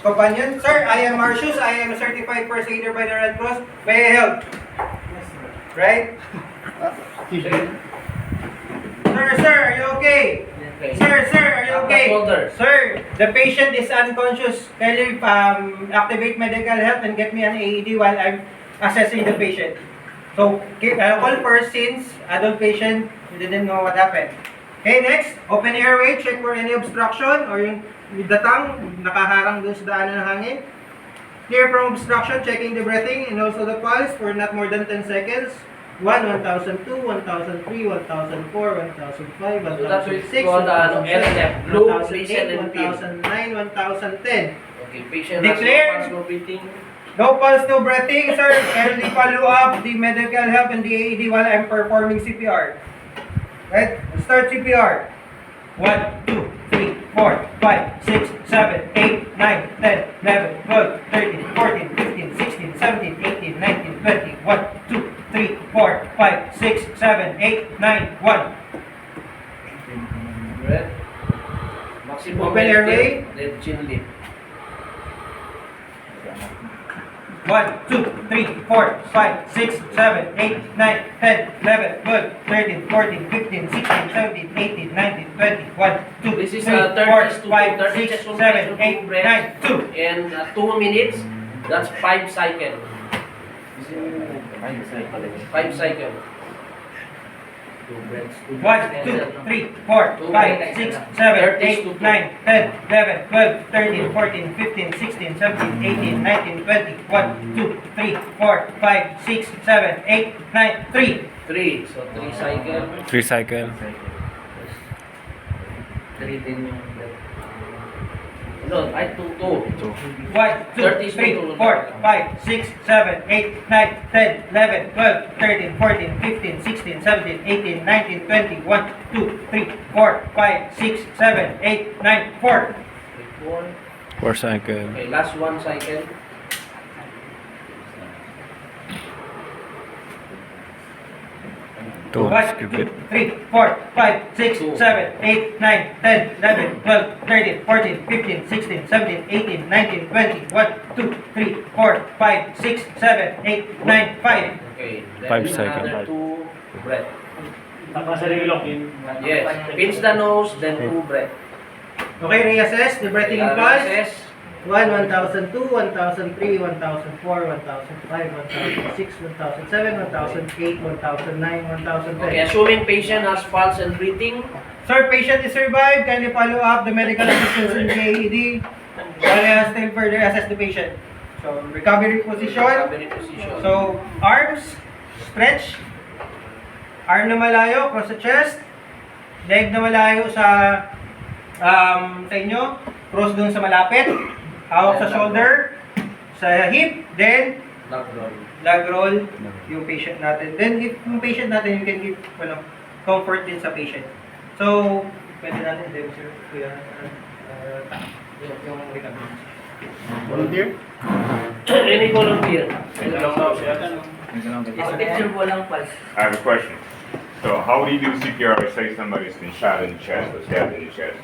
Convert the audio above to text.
companion. Sir, I am Marcius. I am a certified first aider by the Red Cross. May I help? Right? Sir, are you okay? Sir, are you okay? Sir, the patient is unconscious. Can you activate medical help and get me an AED while I'm assessing the patient? So, call first since adult patient, you didn't know what happened. Okay, next, open airway, check for any obstruction or yung datang, nakaharang dun sa daanan ng hangin. Clear from obstruction, checking the breathing and also the pulse for not more than 10 seconds. 1, 1002, 1003, 1004, 1005, 1006, 1007, 1008, 1009, 1010. Okay, patient Declare. No pulse, no breathing, sir. Kindly follow up the medical help and the AED while I'm performing CPR. Right? Start CPR. 1, 2, 3, 4, 5, 6, 7, 8, 9, 10, 11, 12, 13, 14, 15, 16, 17, 18, 19, 20, 1, 2, 3, 4, 5, 6, 7, 8, 9, 1. Breath. Maximum Open airway. Then chin lift. 1, 2, 3, 4, 5, 6, 7, 8, 9, 10, 11, 12, 13, 14, 15, 16, 17, 18, 19, 20, 1, 2, This is 3, 4, 30 5, 30 6, 7, 8, 9, 2. And 2 minutes, that's 5 cycles. 5 cycles. 1, 2, 3, 4, 5, 6, 7, 8, 9, 10, 11, 12, 13, 14, 15, 16, 17, 18, 19, 20, 1, 2, 3, 4, 5, 6, 7, 8, 9, 3. 3. So 3 cycles. 3 cycle. 3 din yung no, ay 2. 1, 2, 3, 4, 5, 6, 7, 8, 9, 10, 11, 12, 13, 14, 15, 16, 17, 18, 19, 20, 1, 2, 3, 4, 5, 6, 7, 8, 9, 4. 4 cycle. Okay, last 1 cycle. 2. 1, Skip 2, it. 3, 4, 5, 6, 7, 8, 9, 10, 11, 12, 13, 14, 15, 16, 17, 18, 19, 20, 1, 2, 3, 4, 5, 6, 7, 8, 9, 5. Okay. Then 5 cycle. another 2 breath. Nakasarilokin. Yes. Pinch the nose, then 2 breath. Okay, reassess the breathing and pulse. Reassess. 1, 1002, 1003, 1004, 1005, 1006, 1007, 1008, 1009, 1010. Okay, assuming patient has pulse and breathing. Sir, patient is survived. Kindly follow up the medical assistance in the AED while I still further assess the patient. So, recovery position. Recovery position. So, arms, stretch. Arm na malayo, cross the chest. Leg na malayo sa inyo. Cross dun sa malapit. Hawak sa shoulder, sa hip, then Log roll. leg roll yung patient natin. Then, if yung patient natin, you can give comfort din sa patient. So, pwede natin din, sir, kuya, yung recovery. Volunteer? Any volunteer? Ito lang daw siya. Picture mo lang pulse. I have a question. So how do you do CPR if say somebody's been shot in the chest or stabbed in the chest?